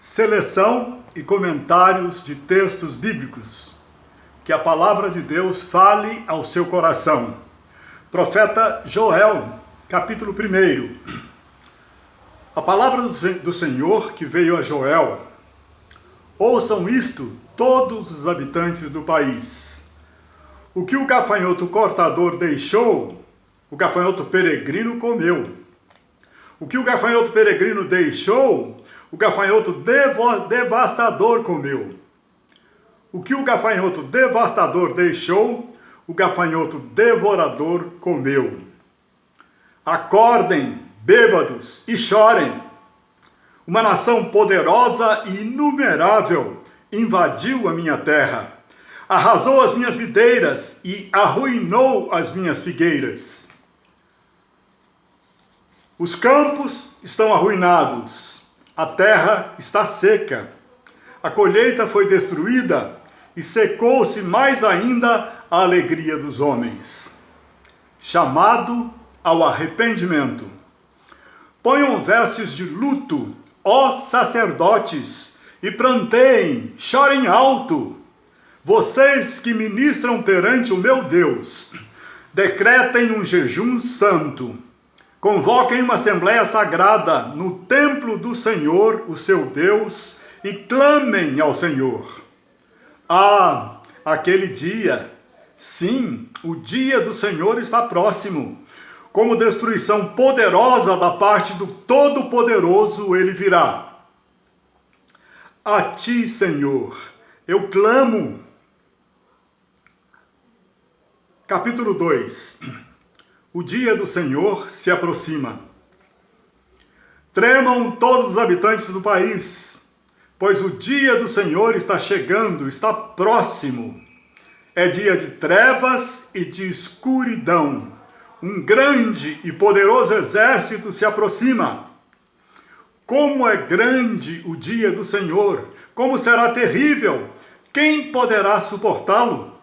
Seleção e comentários de textos bíblicos. Que a palavra de Deus fale ao seu coração. Profeta Joel, capítulo 1. A palavra do Senhor que veio a Joel. Ouçam isto, todos os habitantes do país. O que o gafanhoto cortador deixou, o gafanhoto peregrino comeu. O que o gafanhoto peregrino deixou, o gafanhoto devastador comeu. O que o gafanhoto devastador deixou, o gafanhoto devorador comeu. Acordem, bêbados, e chorem. Uma nação poderosa e inumerável invadiu a minha terra. Arrasou as minhas videiras e arruinou as minhas figueiras. Os campos estão arruinados. A terra está seca, a colheita foi destruída e secou-se mais ainda a alegria dos homens. Chamado ao arrependimento. Ponham vestes de luto, ó sacerdotes, e pranteiem, chorem alto. Vocês que ministram perante o meu Deus, decretem um jejum santo. Convoquem uma assembleia sagrada no templo do Senhor, o seu Deus, e clamem ao Senhor. Ah, aquele dia! Sim, o dia do Senhor está próximo. Como destruição poderosa da parte do Todo-Poderoso ele virá. A ti, Senhor, eu clamo. Capítulo 2. O dia do Senhor se aproxima. Tremam todos os habitantes do país, pois o dia do Senhor está chegando, está próximo. É dia de trevas e de escuridão. Um grande e poderoso exército se aproxima. Como é grande o dia do Senhor! Como será terrível! Quem poderá suportá-lo?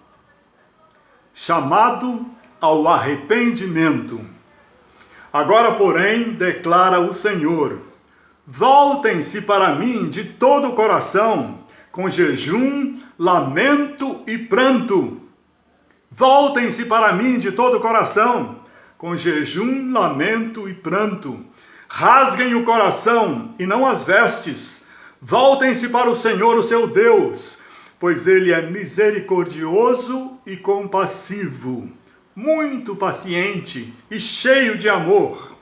Chamado ao arrependimento. Agora, porém, declara o Senhor: voltem-se para mim de todo o coração, com jejum, lamento e pranto. Voltem-se para mim de todo o coração, com jejum, lamento e pranto. Rasguem o coração e não as vestes. Voltem-se para o Senhor, o seu Deus, pois ele é misericordioso e compassivo, muito paciente e cheio de amor.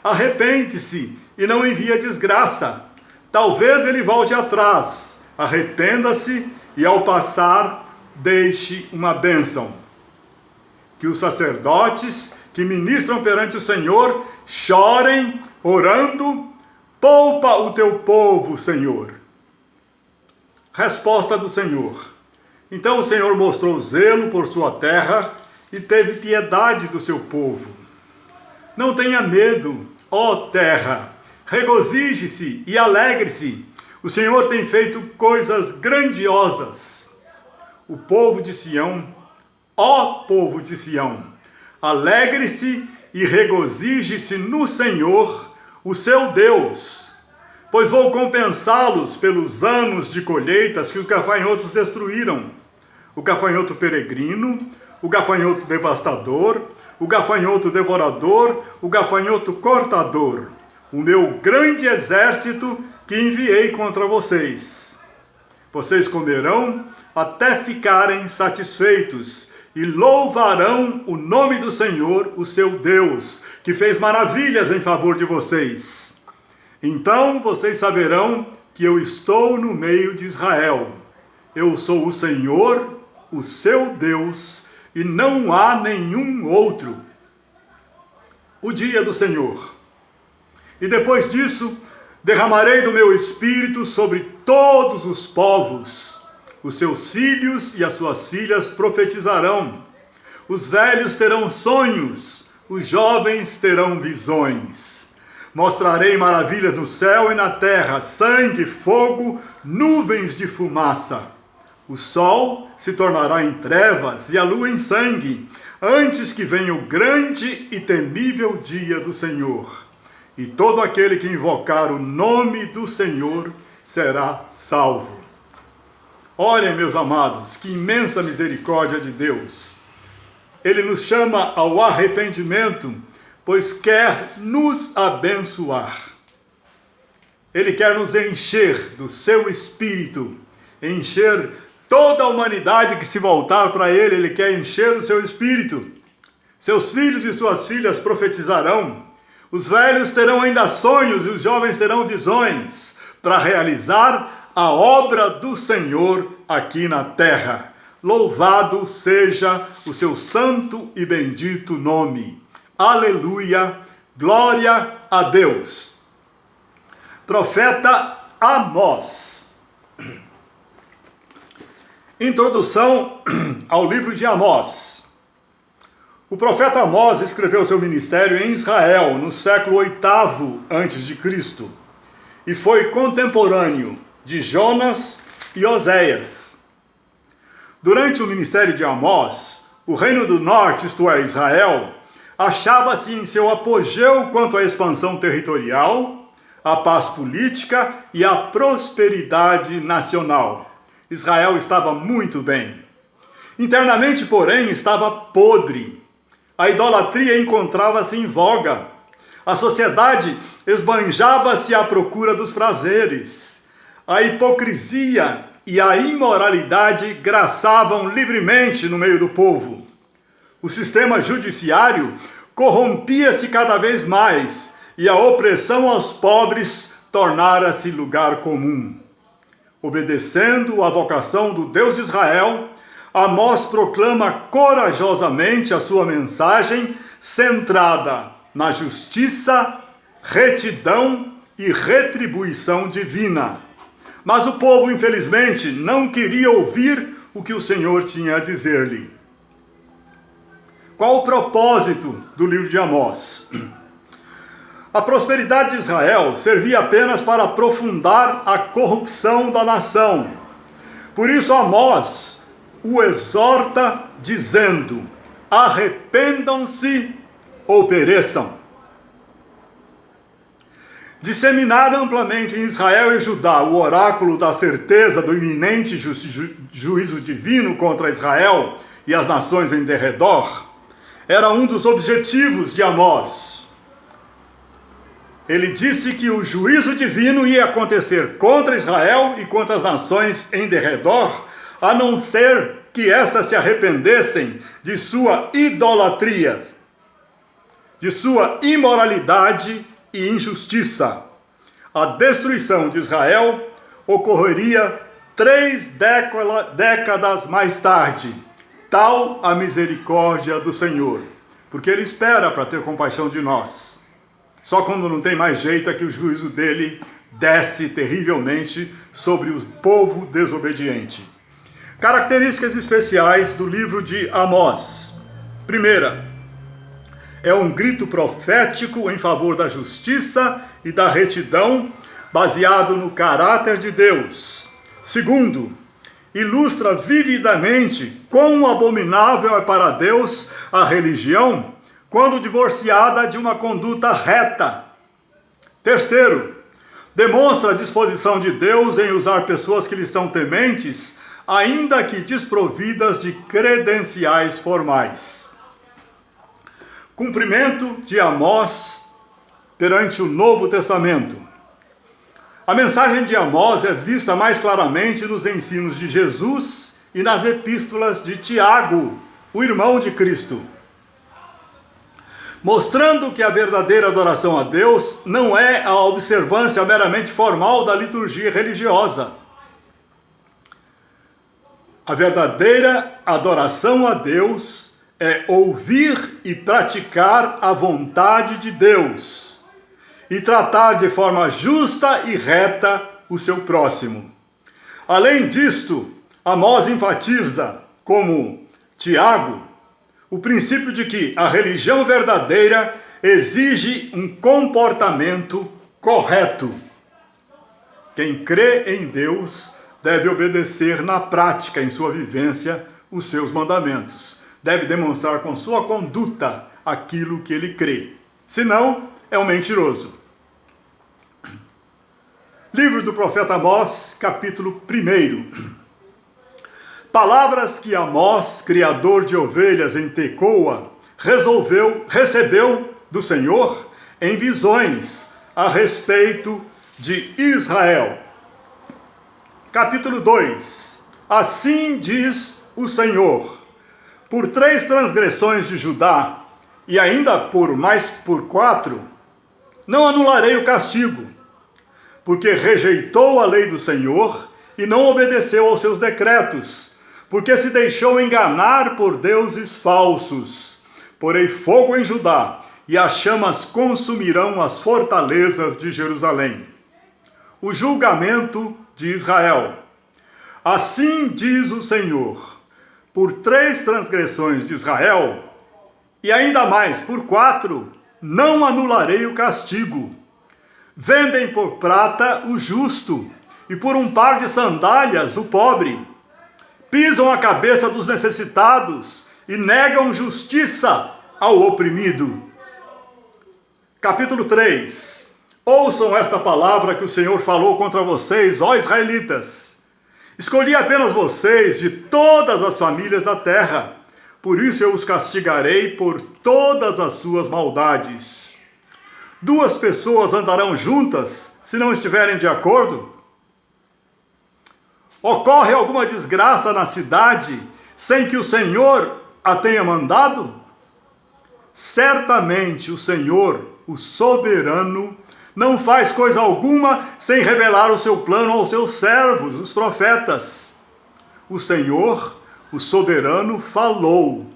Arrepende-se e não envia desgraça. Talvez ele volte atrás. Arrependa-se e, ao passar, deixe uma bênção. Que os sacerdotes que ministram perante o Senhor chorem, orando: poupa o teu povo, Senhor. Resposta do Senhor. Então o Senhor mostrou zelo por sua terra e teve piedade do seu povo. Não tenha medo, ó terra, regozije-se e alegre-se. O Senhor tem feito coisas grandiosas. O povo de Sião, ó povo de Sião, alegre-se e regozije-se no Senhor, o seu Deus, pois vou compensá-los pelos anos de colheitas que os gafanhotos destruíram. O gafanhoto peregrino, o gafanhoto devastador, o gafanhoto devorador, o gafanhoto cortador, o meu grande exército que enviei contra vocês. Vocês comerão até ficarem satisfeitos e louvarão o nome do Senhor, o seu Deus, que fez maravilhas em favor de vocês. Então vocês saberão que eu estou no meio de Israel. Eu sou o Senhor, o seu Deus, e não há nenhum outro. O dia do Senhor. E depois disso, derramarei do meu espírito sobre todos os povos. Os seus filhos e as suas filhas profetizarão. Os velhos terão sonhos, os jovens terão visões. Mostrarei maravilhas no céu e na terra, sangue, fogo, nuvens de fumaça. O sol se tornará em trevas e a lua em sangue, antes que venha o grande e temível dia do Senhor. E todo aquele que invocar o nome do Senhor será salvo. Olhem, meus amados, que imensa misericórdia de Deus. Ele nos chama ao arrependimento, pois quer nos abençoar. Ele quer nos encher do seu Espírito, encher toda a humanidade que se voltar para Ele, Ele quer encher o seu Espírito. Seus filhos e suas filhas profetizarão, os velhos terão ainda sonhos e os jovens terão visões, para realizar a obra do Senhor aqui na terra. Louvado seja o seu santo e bendito nome. Aleluia, glória a Deus. Profeta Amós. Introdução ao livro de Amós. O profeta Amós escreveu seu ministério em Israel no século VIII a.C. e foi contemporâneo de Jonas e Oséias. Durante o ministério de Amós, o reino do norte, isto é, Israel, achava-se em seu apogeu quanto à expansão territorial, à paz política e à prosperidade nacional. Israel estava muito bem. Internamente, porém, estava podre. A idolatria encontrava-se em voga. A sociedade esbanjava-se à procura dos prazeres. A hipocrisia e a imoralidade graçavam livremente no meio do povo. O sistema judiciário corrompia-se cada vez mais e a opressão aos pobres tornara-se lugar comum. Obedecendo à vocação do Deus de Israel, Amós proclama corajosamente a sua mensagem centrada na justiça, retidão e retribuição divina. Mas o povo, infelizmente, não queria ouvir o que o Senhor tinha a dizer-lhe. Qual o propósito do livro de Amós? A prosperidade de Israel servia apenas para aprofundar a corrupção da nação. Por isso Amós o exorta dizendo: arrependam-se ou pereçam. Disseminar amplamente em Israel e Judá o oráculo da certeza do iminente juízo divino contra Israel e as nações em derredor era um dos objetivos de Amós. Ele disse que o juízo divino ia acontecer contra Israel e contra as nações em derredor, a não ser que estas se arrependessem de sua idolatria, de sua imoralidade e injustiça. A destruição de Israel ocorreria 3 décadas mais tarde. Tal a misericórdia do Senhor, porque Ele espera para ter compaixão de nós. Só quando não tem mais jeito é que o juízo dele desce terrivelmente sobre o povo desobediente. Características especiais do livro de Amós. Primeira, é um grito profético em favor da justiça e da retidão, baseado no caráter de Deus. Segundo, ilustra vividamente quão abominável é para Deus a religião quando divorciada de uma conduta reta. Terceiro, demonstra a disposição de Deus em usar pessoas que lhe são tementes, ainda que desprovidas de credenciais formais. Cumprimento de Amós perante o Novo Testamento. A mensagem de Amós é vista mais claramente nos ensinos de Jesus e nas epístolas de Tiago, o irmão de Cristo, mostrando que a verdadeira adoração a Deus não é a observância meramente formal da liturgia religiosa. A verdadeira adoração a Deus é ouvir e praticar a vontade de Deus e tratar de forma justa e reta o seu próximo. Além disto, Amós enfatiza, como Tiago, o princípio de que a religião verdadeira exige um comportamento correto. Quem crê em Deus deve obedecer na prática, em sua vivência, os seus mandamentos. Deve demonstrar com sua conduta aquilo que ele crê. Senão, é um mentiroso. Livro do profeta Amós, capítulo 1. Palavras que Amós, criador de ovelhas em Tecoa, recebeu do Senhor em visões a respeito de Israel. Capítulo 2. Assim diz o Senhor: por 3 transgressões de Judá, e ainda por 4, não anularei o castigo, porque rejeitou a lei do Senhor e não obedeceu aos seus decretos, porque se deixou enganar por deuses falsos. Porei fogo em Judá, e as chamas consumirão as fortalezas de Jerusalém. O julgamento de Israel. Assim diz o Senhor: por 3 transgressões de Israel, e ainda mais por 4, não anularei o castigo. Vendem por prata o justo, e por um par de sandálias o pobre. Pisam a cabeça dos necessitados, e negam justiça ao oprimido. Capítulo 3. Ouçam esta palavra que o Senhor falou contra vocês, ó israelitas. Escolhi apenas vocês de todas as famílias da terra, por isso eu os castigarei por todas as suas maldades. 2 pessoas andarão juntas se não estiverem de acordo? Ocorre alguma desgraça na cidade sem que o Senhor a tenha mandado? Certamente o Senhor, o soberano, não faz coisa alguma sem revelar o seu plano aos seus servos, os profetas. O Senhor, o soberano, falou.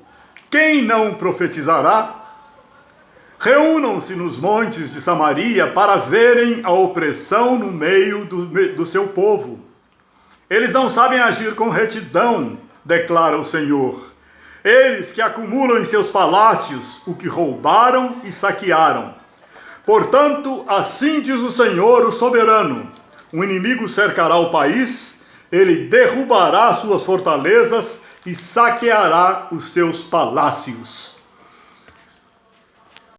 Quem não profetizará? Reúnam-se nos montes de Samaria para verem a opressão no meio do seu povo. Eles não sabem agir com retidão, declara o Senhor. Eles que acumulam em seus palácios o que roubaram e saquearam. Portanto, assim diz o Senhor, o soberano: o inimigo cercará o país, ele derrubará suas fortalezas e saqueará os seus palácios.